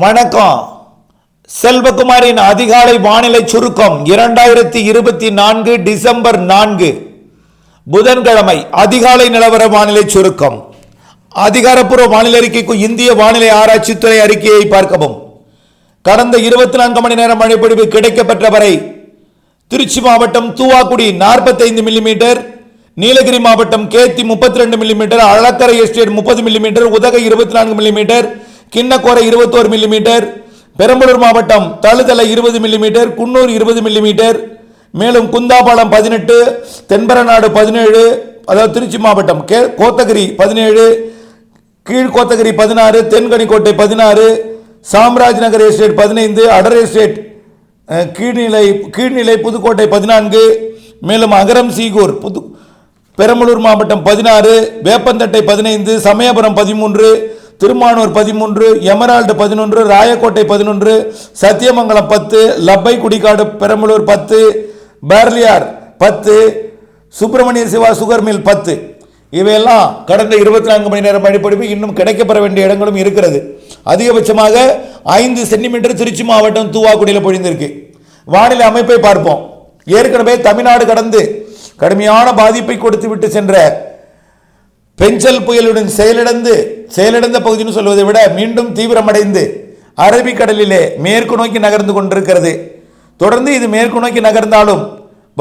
வணக்கம். செல்வகுமாரின் அதிகாலை வானிலை சுருக்கம் 2024 டிசம்பர் 4 புதன்கிழமை அதிகாலை நிலவர வானிலை சுருக்கம். அதிகாரப்பூர்வ வானிலை அறிக்கைக்கு இந்திய வானிலை ஆராய்ச்சித்துறை அறிக்கையை பார்க்கவும். கடந்த 24 மணி நேரம் மழைப்பொழிவு கிடைக்கப்பெற்ற வரை திருச்சி மாவட்டம் தூவாக்குடி 45 மில்லிமீட்டர், நீலகிரி மாவட்டம் Ketti 32 millimetre, Azhakkarai estate 30 millimetre, Udhagai 24 millimetre, Kinnakorai 21 millimetre, Perambalur மாவட்டம் தழுதலை 20 மில்லிமீட்டர், குன்னூர் 20 மில்லிமீட்டர், மேலும் குந்தாபாலம் 18, தென்பரநாடு 17, அதாவது திருச்சி மாவட்டம் கோத்தகிரி 17, கீழ்கோத்தகிரி 16, தென்கனிக்கோட்டை 16, சாம்ராஜ் நகர் எஸ்டேட் 15, அடர் எஸ்டேட் கீழ்நிலை புதுக்கோட்டை 14, மேலும் அகரம் சீகூர் பெரம்பலூர் மாவட்டம் 16, Veppanthattai 15, Samayapuram 13, Thirumanur 13, Emerald 11, Rayakottai 11, Sathyamangalam 10, Labbaikudikadu Perambalur 10, Burliar 10, Subramania Siva sugar mill 10. இவையெல்லாம் கடந்த 24 மணி நேரம் மழைப்பொழிவு இன்னும் கிடைக்கப்பெற வேண்டிய இடங்களும் இருக்கிறது. அதிகபட்சமாக 5 சென்டிமீட்டர் திருச்சி மாவட்டம் தூவாக்குடியில் பொழிந்திருக்கு. வானிலை அமைப்பை பார்ப்போம். ஏற்கனவே தமிழ்நாடு கடந்து கடுமையான பாதிப்பை கொடுத்து விட்டு சென்ற பெஞ்சல் புயலுடன் செயலிழந்த பகுதின்னு சொல்வதை விட மீண்டும் தீவிரமடைந்து அரபிக்கடலிலே மேற்கு நோக்கி நகர்ந்து கொண்டிருக்கிறது. தொடர்ந்து இது மேற்கு நோக்கி நகர்ந்தாலும்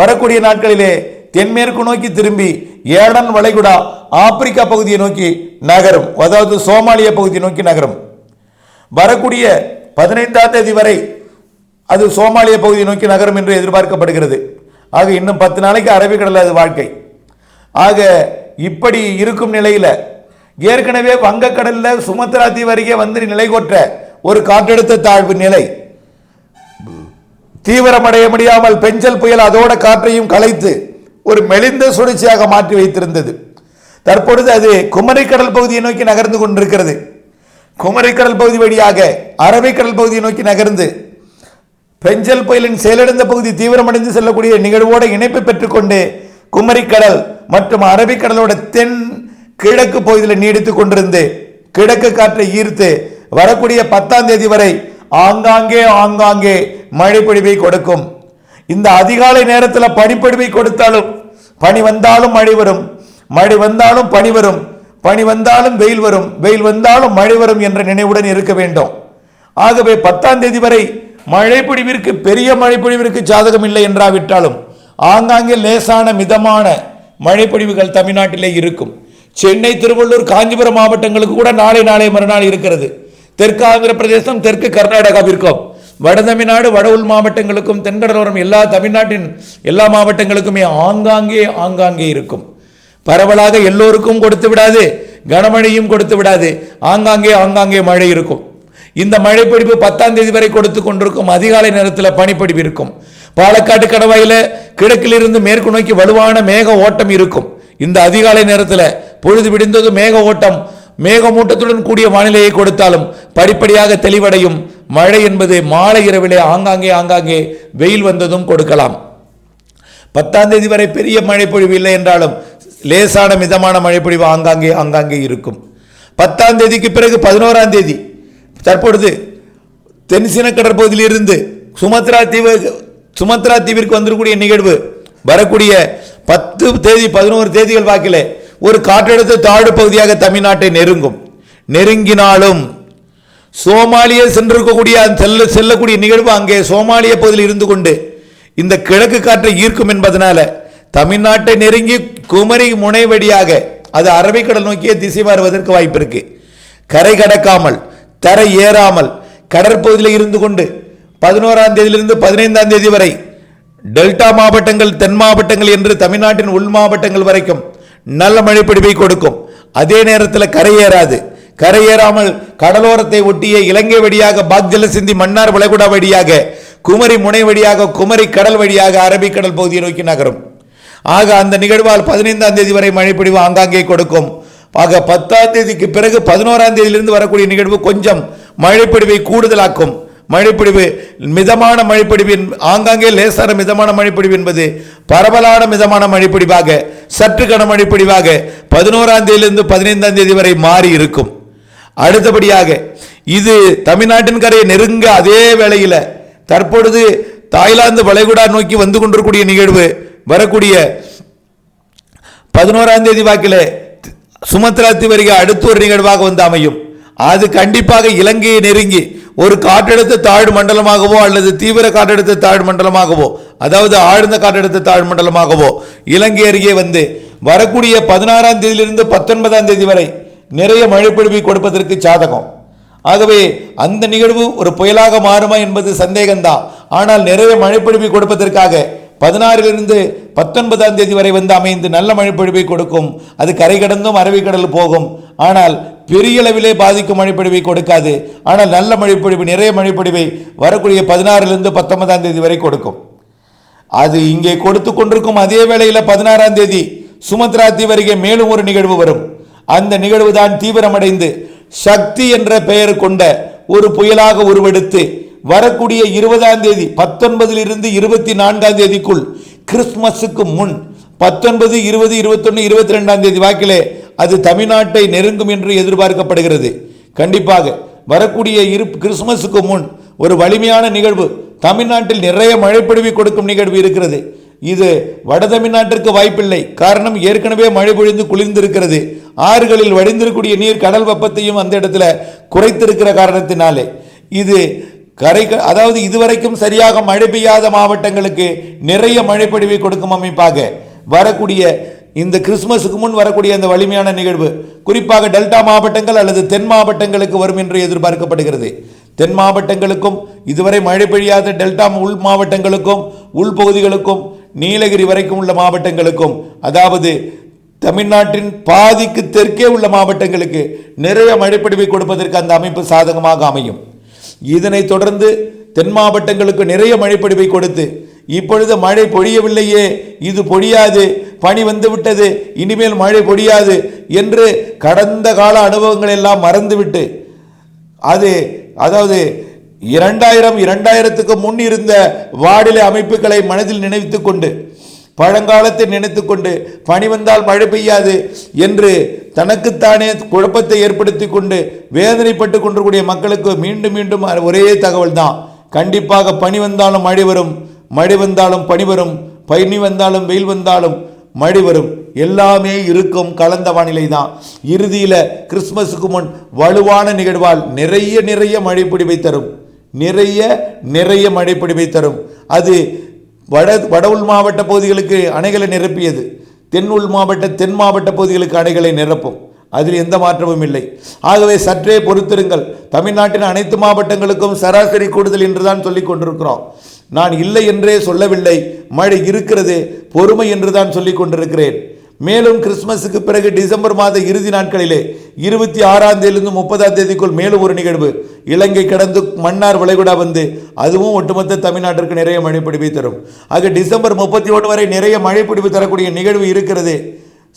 வரக்கூடிய நாட்களிலே தென்மேற்கு நோக்கி திரும்பி ஏடன் வளைகுடா ஆப்பிரிக்கா பகுதியை நோக்கி நகரும், அதாவது சோமாலியா பகுதியை நோக்கி நகரும். வரக்கூடிய 15ஆம் தேதி வரை அது சோமாலியா பகுதியை நோக்கி நகரும் என்று எதிர்பார்க்கப்படுகிறது. ஆக இன்னும் 10 நாளைக்கு அரபிக்கடல் அது வாழ்க்கை. ஆக இப்படி இருக்கும் நிலையில் ஏற்கனவே வங்கக்கடலில் சுமத்ரா தீவு அருகே வந்து நிலை கொற்ற ஒரு காற்றழுத்த தாழ்வு நிலை தீவிரமடைய முடியாமல் பெஞ்சல் புயல் அதோட காற்றையும் கலைத்து ஒரு மெலிந்த சுழற்சியாக மாற்றி வைத்திருந்தது. தற்பொழுது அது குமரிக்கடல் பகுதியை நோக்கி நகர்ந்து கொண்டிருக்கிறது. குமரிக்கடல் பகுதி வழியாக அரபிக்கடல் பகுதியை நோக்கி நகர்ந்து பெஞ்சல் புயலின் செயலிழந்த பகுதி தீவிரமடைந்து செல்லக்கூடிய நிகழ்வோடு இணைப்பு பெற்றுக்கொண்டு குமரிக்கடல் மற்றும் அரபிக்கடலோட தென் கிழக்கு பகுதியில் நீடித்துக் கொண்டிருந்து கிழக்கு காற்றை ஈர்த்து வரக்கூடிய 10ஆம் தேதி வரை ஆங்காங்கே மழைப்பொழிவை கொடுக்கும். இந்த அதிகாலை நேரத்தில் பனிப்பொழிவை கொடுத்தாலும் பனி வந்தாலும் மழை வரும், மழை வந்தாலும் பனி வரும், பனி வந்தாலும் வெயில் வரும், வெயில் வந்தாலும் மழை வரும் என்ற நினைவுடன் இருக்க வேண்டும். ஆகவே 10ஆம் தேதி வரை மழைப்பொழிவிற்கு பெரிய மழைப்பொழிவிற்கு சாதகம் இல்லை என்றாவிட்டாலும் ஆங்காங்கே லேசான மிதமான மழைப்பொழிவுகள் தமிழ்நாட்டிலே இருக்கும். சென்னை, திருவள்ளூர், காஞ்சிபுரம் மாவட்டங்களுக்கு கூட நாளை மறுநாள் இருக்கிறது. தெற்கு ஆந்திர பிரதேசம், தெற்கு கர்நாடகாவிற்கும், வட தமிழ்நாடு, வட உள் மாவட்டங்களுக்கும், தென்கடலோரம் எல்லா தமிழ்நாட்டின் எல்லா மாவட்டங்களுக்குமே ஆங்காங்கே இருக்கும். பரவலாக எல்லோருக்கும் கொடுத்து விடாது, கனமழையும் கொடுத்து விடாது, ஆங்காங்கே மழை இருக்கும். இந்த மழைப்பொழிவு 10ஆம் தேதி வரை கொடுத்து கொண்டிருக்கும். அதிகாலை நேரத்தில் பனிப்பொழிவு இருக்கும். பாலக்காட்டு கணவாயில் கிழக்கிலிருந்து மேற்கு நோக்கி வலுவான மேக ஓட்டம் இருக்கும். இந்த அதிகாலை நேரத்தில் பொழுது விடிந்தது மேக ஓட்டம் மேகமூட்டத்துடன் கூடிய வானிலையை கொடுத்தாலும் படிப்படியாக தெளிவடையும். மழை என்பது மாலை இரவிலே ஆங்காங்கே வெயில் வந்ததும் கொடுக்கலாம். 10ஆம் தேதி வரை பெரிய மழைப்பொழிவு இல்லை என்றாலும் லேசான மிதமான மழைப்பொழிவு ஆங்காங்கே இருக்கும். 10ஆம் தேதிக்கு பிறகு 11ஆம் தேதி தற்பொழுது தென்சீன கடற்பகுதியில் இருந்து சுமத்ரா தீவிற்கு வந்திருக்கூடிய நிகழ்வு வரக்கூடிய 10 தேதி 11 தேதிகள் வாக்கிலே ஒரு காற்றழுத்த தாழ்வு பகுதியாக தமிழ்நாட்டை நெருங்கினாலும் சோமாலியா சென்றிருக்கக்கூடிய செல்லக்கூடிய நிகழ்வு அங்கே சோமாலியா பகுதியில் இருந்து கொண்டு இந்த கிழக்கு காற்றை ஈர்க்கும் என்பதனால தமிழ்நாட்டை நெருங்கி குமரி முனை வழியாக அது அரபிக்கடல் நோக்கிய திசை மாறுவதற்கு வாய்ப்பு இருக்கு. கரை கடக்காமல் தரை ஏறாமல் கடற்பகுதியில் இருந்து கொண்டு 11ஆம் தேதியிலிருந்து 15ஆம் தேதி வரை டெல்டா மாவட்டங்கள், தென் மாவட்டங்கள் என்று தமிழ்நாட்டின் உள் மாவட்டங்கள் வரைக்கும் நல்ல மழைப்பொழிவை கொடுக்கும். அதே நேரத்தில் கரையேறாமல் கடலோரத்தை ஒட்டிய இலங்கை வழியாக பாக்ஜலசிந்தி மன்னார் வளைகுடா வழியாக குமரி முனை வழியாக குமரி கடல் வழியாக அரபிக்கடல் பகுதியை நோக்கி நகரும். ஆக அந்த நிகழ்வால் 15ஆம் தேதி வரை மழைப்பொழிவு ஆங்காங்கே கொடுக்கும். ஆக 10ஆம் தேதிக்கு பிறகு 11ஆம் தேதியிலிருந்து வரக்கூடிய நிகழ்வு கொஞ்சம் மழைப்பொழிவை கூடுதலாக்கும். மழைப்பொழிவு மிதமான மழைப்பொழிவு, ஆங்காங்கே லேசான மிதமான மழைப்பொழிவு என்பது பரவலான மிதமான மழைப்பொழிவாக சற்று கன மழைப்பொழிவாக 11ஆம் தேதியிலிருந்து 15ஆம் தேதி வரை மாறி இருக்கும். அடுத்தபடியாக இது தமிழ்நாட்டின் கரையை நெருங்க அதே வேளையில் தற்பொழுது தாய்லாந்து வளைகுடா நோக்கி வந்து கொண்டிருக்கூடிய நிகழ்வு வரக்கூடிய 11ஆம் தேதி வாக்கில் சுமத்ரா தீவு அடுத்த ஒரு நிகழ்வாக வந்து அமையும். அது கண்டிப்பாக இலங்கையை நெருங்கி ஒரு காற்றழுத்த தாழ்வு மண்டலமாகவோ அல்லது தீவிர காற்றழுத்த தாழ்வு மண்டலமாகவோ, அதாவது ஆழ்ந்த காற்றழுத்த தாழ்வு மண்டலமாகவோ இலங்கை அருகே வந்து வரக்கூடிய 16ஆம் தேதியிலிருந்து 19ஆம் தேதி வரை நிறைய மழைப்பொழிவை கொடுப்பதற்கு சாதகம். ஆகவே அந்த நிகழ்வு ஒரு புயலாக மாறுமா என்பது சந்தேகம்தான். ஆனால் நிறைய மழைப்பொழிவை கொடுப்பதற்காக 16லிருந்து 19ஆம் தேதி வரை வந்து அமைந்து நல்ல மழைப்பொழிவை கொடுக்கும். அது கரை கடந்தும் அரபிக்கடல் போகும். ஆனால் பெரிய அளவிலே பாதிக்கும் மழைப்பொழிவை கொடுக்காது. ஆனால் நல்ல மழைப்பொழிவு, நிறைய மழைப்பொழிவை வரக்கூடிய 16லிருந்து 19ஆம் தேதி வரை கொடுக்கும். அது இங்கே கொடுத்து கொண்டிருக்கும் அதே வேளையில் 16ஆம் தேதி சுமத்ரா தீவு அருகே மேலும் ஒரு நிகழ்வு வரும். அந்த நிகழ்வு தான் தீவிரமடைந்து சக்தி என்ற பெயர் கொண்ட ஒரு புயலாக உருவெடுத்து வரக்கூடிய 20ஆம் தேதி 19லிருந்து 24ஆம் தேதிக்குள் கிறிஸ்துமஸுக்கு முன் 19, 20, 21, 22ஆம் தேதி வாக்கிலே அது தமிழ்நாட்டை நெருங்கும் என்று எதிர்பார்க்கப்படுகிறது. கண்டிப்பாக வரக்கூடிய கிறிஸ்துமஸுக்கு முன் ஒரு வலிமையான நிகழ்வு தமிழ்நாட்டில் நிறைய மழைப்பொழிவை கொடுக்கும் நிகழ்வு இருக்கிறது. இது வட தமிழ்நாட்டிற்கு வாய்ப்பில்லை. காரணம், ஏற்கனவே மழை பொழிந்து குளிர்ந்திருக்கிறது. ஆறுகளில் வடிந்திருக்கூடிய நீர் கடல் வெப்பத்தையும் அந்த இடத்துல குறைத்திருக்கிற காரணத்தினாலே இது அதாவது இதுவரைக்கும் சரியாக மழை பெய்யாத மாவட்டங்களுக்கு நிறைய மழைப்பொழிவை கொடுக்கும் அமைப்பாக வரக்கூடிய இந்த கிறிஸ்துமஸுக்கு முன் வரக்கூடிய அந்த வலிமையான நிகழ்வு குறிப்பாக டெல்டா மாவட்டங்கள் அல்லது தென் மாவட்டங்களுக்கு வரும் என்று எதிர்பார்க்கப்படுகிறது. தென் மாவட்டங்களுக்கும் இதுவரை மழை பெய்யாத டெல்டா உள் மாவட்டங்களுக்கும் உள்பகுதிகளுக்கும் நீலகிரி வரைக்கும் உள்ள மாவட்டங்களுக்கும், அதாவது தமிழ்நாட்டின் பாதிக்கு தெற்கே உள்ள மாவட்டங்களுக்கு நிறைய மழைப்பொழிவை கொடுப்பதற்கு அந்த அமைப்பு சாதகமாக அமையும். இதனைத் தொடர்ந்து தென் மாவட்டங்களுக்கு நிறைய மழைப்பொழிவை கொடுத்து இப்பொழுது மழை பொழியவில்லையே, இது பொழியாது, பனி வந்துவிட்டது, இனிமேல் மழை பொழியாது என்று கடந்த கால அனுபவங்கள் எல்லாம் மறந்துவிட்டு அதாவது 2000க்கு முன் இருந்த வானிலை அமைப்புகளை மனதில் நினைத்து கொண்டு பழங்காலத்தை நினைத்து கொண்டு பனி வந்தால் மழை பெய்யாது என்று தனக்குத்தானே குழப்பத்தை ஏற்படுத்தி கொண்டு வேதனைப்பட்டு கொண்டிருக்கூடிய மக்களுக்கு மீண்டும் மீண்டும் ஒரே தகவல் தான். கண்டிப்பாக பனி வந்தாலும் மழை வரும், மழை வந்தாலும் பனி வரும், பனி வந்தாலும் வெயில் வந்தாலும் மழை வரும், எல்லாமே இருக்கும் கலந்த வானிலை தான். இறுதியில் கிறிஸ்துமஸுக்கு முன் வலுவான நிகழ்வால் நிறைய மழைப்பொழிவை தரும், நிறைய மழைப்பொழிவை தரும். அது வட உள் மாவட்ட பகுதிகளுக்கு அணைகளை நிரப்பியது, தென் மாவட்ட பகுதிகளுக்கு அணைகளை நிரப்பும். அதில் எந்த மாற்றமும் இல்லை. ஆகவே சற்றே பொறுத்திருங்கள். தமிழ்நாட்டின் அனைத்து மாவட்டங்களுக்கும் சராசரி கூடுதல் என்றுதான் சொல்லிக் கொண்டிருக்கிறோம். நான் இல்லை என்றே சொல்லவில்லை, மழை இருக்கிறது, பொறுமை என்றுதான் சொல்லிக் கொண்டிருக்கிறேன். மேலும் கிறிஸ்துமஸுக்கு பிறகு டிசம்பர் மாத இறுதி நாட்களிலே 26ஆம் தேதியிலிருந்து 30ஆம் தேதிக்குள் மேலும் ஒரு நிகழ்வு இலங்கை கடந்து மன்னார் வளைகுடா வந்து அதுவும் ஒட்டுமொத்த தமிழ்நாட்டிற்கு நிறைய மழைப்பொழிவை தரும். ஆக டிசம்பர் 31 வரை நிறைய மழைப்பொழிவு தரக்கூடிய நிகழ்வு இருக்கிறது.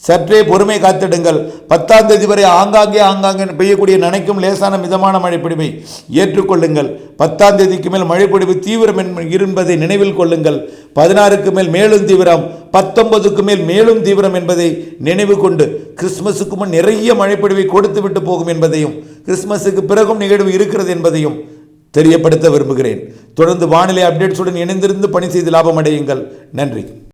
சற்றே பொறுமை காத்திடுங்கள். 10ஆம் தேதி வரை ஆங்காங்கே பெய்யக்கூடிய நனைக்கும் லேசான மிதமான மழைப்பொழிவை ஏற்றுக்கொள்ளுங்கள். 10ஆம் தேதிக்கு மேல் மழைப்பொழிவு தீவிரம் என்பதை நினைவில் கொள்ளுங்கள். 16க்கு மேல் மேலும் தீவிரம், 19க்கு மேல் மேலும் தீவிரம் என்பதை நினைவு கொண்டு கிறிஸ்துமஸுக்கு முன் நிறைய மழைப்பொழிவை கொடுத்து விட்டு போகும் என்பதையும் கிறிஸ்துமஸுக்கு பிறகும் நிகழ்வு இருக்கிறது என்பதையும் தெரியப்படுத்த விரும்புகிறேன். தொடர்ந்து வானிலை அப்டேட்ஸுடன் இணைந்திருந்து பணி செய்து லாபம் அடையுங்கள். நன்றி.